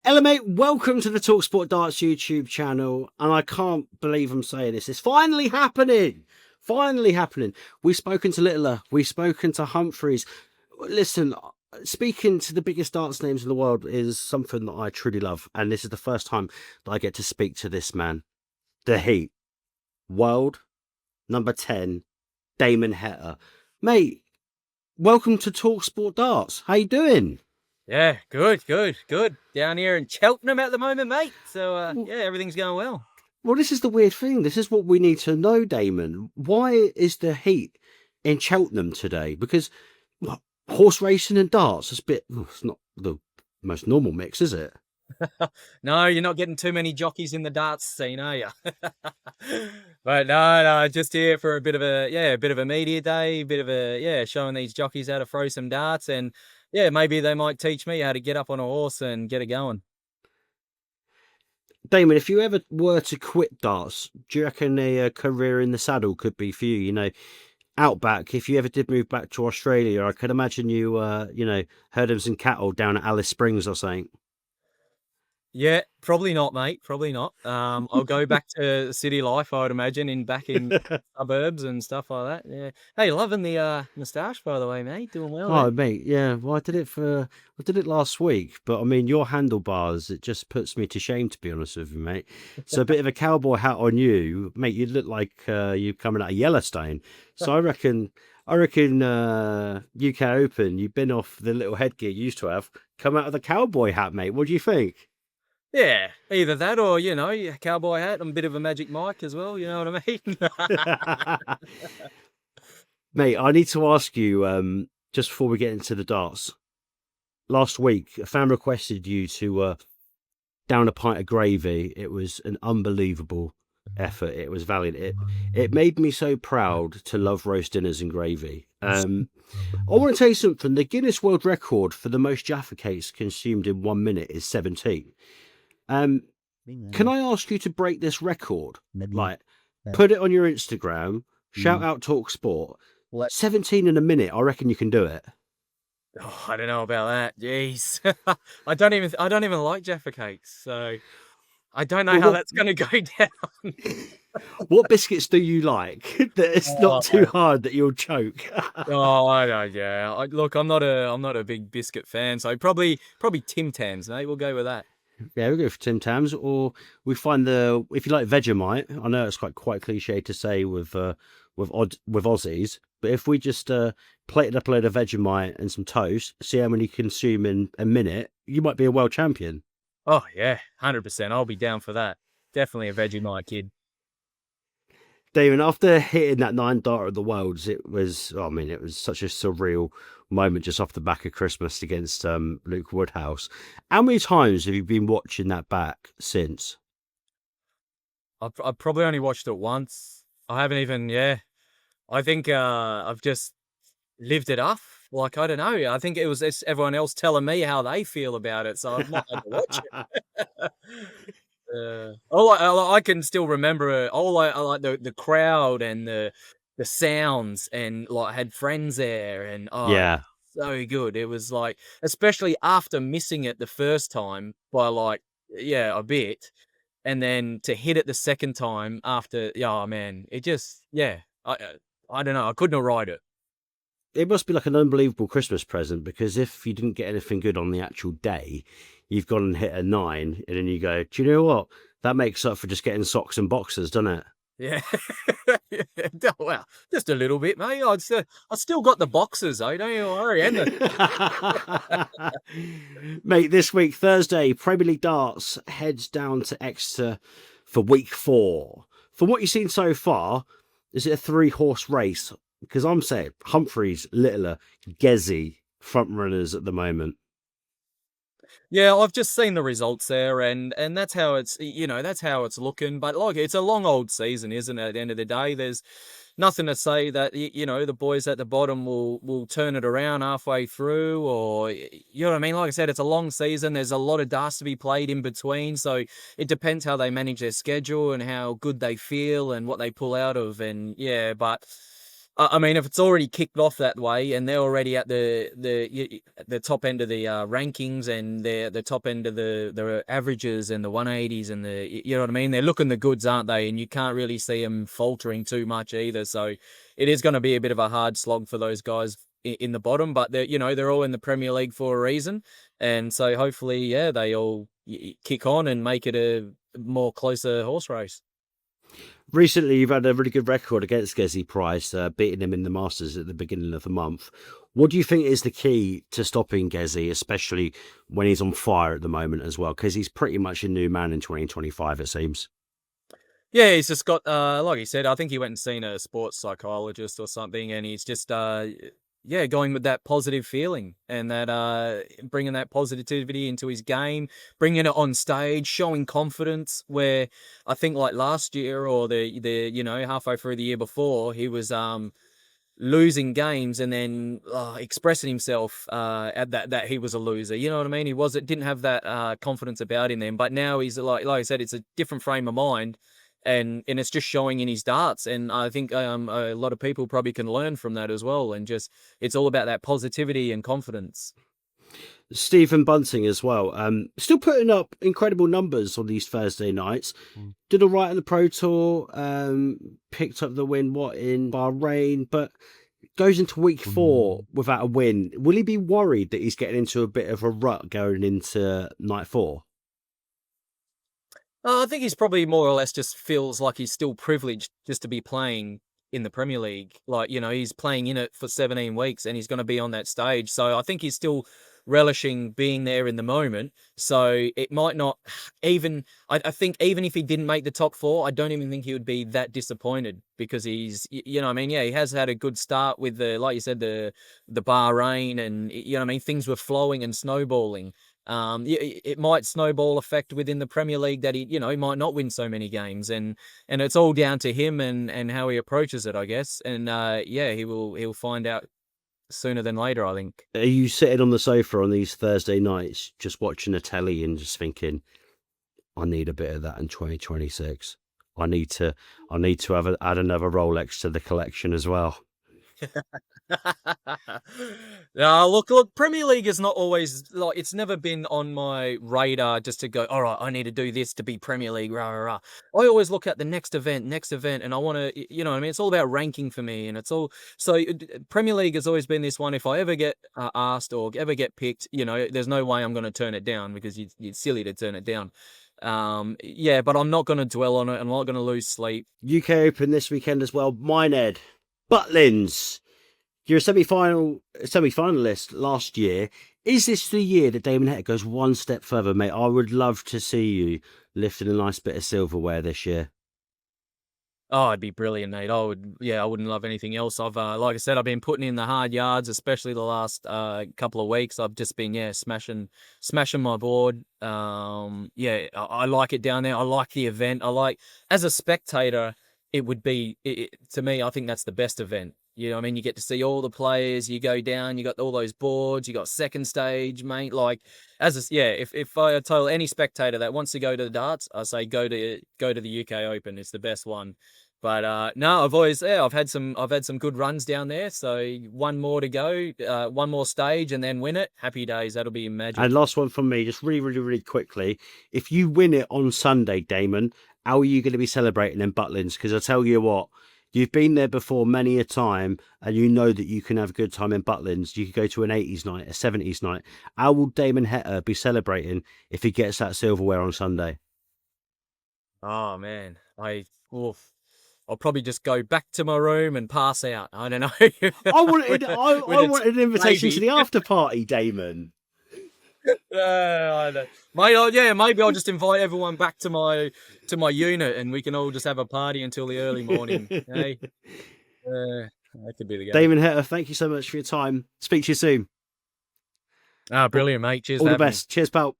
Hello, mate. Welcome to the talkSPORT Darts YouTube channel. And I can't believe I'm saying this. It's finally happening. Finally happening. We've spoken to Littler. We've spoken to Humphreys. Listen, speaking to the biggest darts names in the world is something that I truly love. And this is the first time that I get to speak to this man. The Heat. World number 10, Damon Heta. Mate, welcome to talkSPORT Darts. How you doing? Yeah, good. Down here in Cheltenham at the moment, mate. So, yeah, everything's going well. Well, this is the weird thing. This is what we need to know, Damon. Why is the Heat in Cheltenham today? Because well, horse racing and darts is a bit. It's not the most normal mix, is it? No, you're not getting too many jockeys in the darts scene, are you? But no, just here for a bit of a media day, showing these jockeys how to throw some darts, and maybe they might teach me how to get up on a horse and get it going. Damon, if you ever were to quit darts, do you reckon a career in the saddle could be for you? Outback. If you ever did move back to Australia, I could imagine you, herding some cattle down at Alice Springs or something. Yeah, probably not, mate. Probably not. I'll go back to city life, I would imagine, back in suburbs and stuff like that. Yeah. Hey, loving the moustache, by the way, mate. Doing well Oh, there. mate, yeah. Well, I did it last week, but I mean, your handlebars, it just puts me to shame, to be honest with you, mate. So a bit of a cowboy hat on you, mate. You look like you coming out of Yellowstone. So I reckon, UK Open, you've been off the little headgear you used to have, come out of the cowboy hat, mate. What do you think? Yeah, either that or, a cowboy hat and a bit of a Magic Mike as well, you know what I mean? Mate, I need to ask you, just before we get into the darts. Last week, a fan requested you to down a pint of gravy. It was an unbelievable effort. It was valiant. It made me so proud to love roast dinners and gravy. I want to tell you something. The Guinness World Record for the most Jaffa cakes consumed in 1 minute is 17. Can I ask you to break this record? Like, put it on your Instagram. Shout out Talk Sport. 17 in a minute. I reckon you can do it. Oh, I don't know about that. Jeez. I don't even like Jaffa cakes, so I don't know Well, how what that's gonna go down. what biscuits do you like that it's not too Oh, hard that you'll choke? I know, yeah. Look, I'm not a big biscuit fan, so probably Tim Tams, mate. We'll go with that. Yeah, we'll go for Tim Tams, or we find the if you like Vegemite. I know it's quite cliche to say with Aussies, but if we just plated up a load of Vegemite and some toast, see how many you consume in a minute, you might be a world champion. Oh yeah, 100%. I'll be down for that. Definitely a Vegemite kid. Damon, after hitting that 9 dart of the worlds, it was, I mean, it was such a surreal moment just off the back of Christmas against Luke Woodhouse. How many times have you been watching that back since? I've probably only watched it once. I haven't even, yeah. I think I've just lived it up. Like, I don't know. I think it was everyone else telling me how they feel about it, so I've not had to watch it. All I can still remember, I like the crowd and the sounds, and like I had friends there, and Yeah. so good. It was like, especially after missing it the first time by like a bit, and then to hit it the second time after, yeah, oh man, it just I don't know. I couldn't have ride it. It must be like an unbelievable Christmas present because if you didn't get anything good on the actual day, you've gone and hit a 9, and then you go, do you know what? That makes up for just getting socks and boxers, doesn't it? Yeah. Well, just a little bit, mate. I still got the boxes, though. Don't you worry. And Mate, this week, Thursday, Premier League Darts heads down to Exeter for week 4. From what you've seen so far, is it a 3-horse race? Because I'm saying Humphreys, Littler, Gezi, front runners at the moment. yeah, I've just seen the results there, and that's how that's how it's looking. But like, it's a long old season, isn't it? At the end of the day, there's nothing to say that the boys at the bottom will turn it around halfway through, or you know what I mean. Like I said, it's a long season. There's a lot of darts to be played in between, so it depends how they manage their schedule and how good they feel and what they pull out of. And yeah, but I mean, if it's already kicked off that way, and they're already at the top end of the rankings, and they're the top end of the averages and the 180s, and you know what I mean. They're looking the goods, aren't they? And you can't really see them faltering too much either. So it is going to be a bit of a hard slog for those guys in the bottom. But they're all in the Premier League for a reason, and so hopefully, yeah, they all kick on and make it a more closer horse race. Recently, you've had a really good record against Gerwyn Price, beating him in the Masters at the beginning of the month. What do you think is the key to stopping Gerwyn, especially when he's on fire at the moment as well? Because he's pretty much a new man in 2025, it seems. Yeah, he's just got, like he said, I think he went and seen a sports psychologist or something, and he's just, going with that positive feeling and that bringing that positivity into his game, bringing it on stage, showing confidence. Where I think like last year or the halfway through the year before, he was losing games and then expressing himself at that he was a loser. You know what I mean? Didn't have that confidence about him then. But now he's like I said, it's a different frame of mind. And it's just showing in his darts, and I think a lot of people probably can learn from that as well. And just it's all about that positivity and confidence. Stephen Bunting as well. Still putting up incredible numbers on these Thursday nights. Did all right in the Pro Tour. Picked up the win in Bahrain, but goes into week 4 without a win. Will he be worried that he's getting into a bit of a rut going into night 4? I think he's probably more or less just feels like he's still privileged just to be playing in the Premier League. Like, he's playing in it for 17 weeks and he's going to be on that stage. So I think he's still relishing being there in the moment. So it might not even, I think even if he didn't make the top 4, I don't even think he would be that disappointed because he's, you know what I mean? Yeah, he has had a good start with like you said, the Bahrain and, you know what I mean? Things were flowing and snowballing. It might snowball effect within the Premier League that he might not win so many games, and it's all down to him and how he approaches it, I guess. And he'll find out sooner than later, I think. Are you sitting on the sofa on these Thursday nights, just watching a telly and just thinking, I need a bit of that in 2026. I need to add another Rolex to the collection as well. Look, Premier League is not always like it's never been on my radar just to go, all right, I need to do this to be Premier League, rah, rah, rah. I always look at the next event, and I want to, you know what I mean? It's all about ranking for me, and it's all, so Premier League has always been this one. If I ever get asked or ever get picked, there's no way I'm going to turn it down because you're silly to turn it down. But I'm not going to dwell on it. I'm not going to lose sleep. UK Open this weekend as well. Minehead, Butlins. You're a semi-finalist last year. Is this the year that Damon Heta goes one step further, mate? I would love to see you lifting a nice bit of silverware this year. Oh, it'd be brilliant, mate. I wouldn't love anything else. Like I said, I've been putting in the hard yards, especially the last couple of weeks. I've just been, smashing my board. I like it down there. I like the event. As a spectator, it would be, to me, I think that's the best event. You know what I mean? You get to see all the players, you go down, you got all those boards, you got second stage, mate. Like, if I tell any spectator that wants to go to the darts, I say go to the UK Open. It's the best one. But no, I've had some good runs down there. So one more to go, one more stage, and then win it. Happy days. That'll be magic. And last one from me, just really, really, really quickly. If you win it on Sunday, Damon, how are you going to be celebrating in Butlins? Because I tell you what, you've been there before many a time, and you know that you can have a good time in Butlins. You could go to an 80s night, a 70s night. How will Damon Heta be celebrating if he gets that silverware on Sunday? Oh man, I'll probably just go back to my room and pass out. I don't know. I wanted an invitation to the after party, Damon. I know. Maybe I'll just invite everyone back to my unit, and we can all just have a party until the early morning. Hey, that could be the game. Damon Heta, thank you so much for your time. Speak to you soon. Brilliant, mate. Cheers. All the best. Cheers, pal.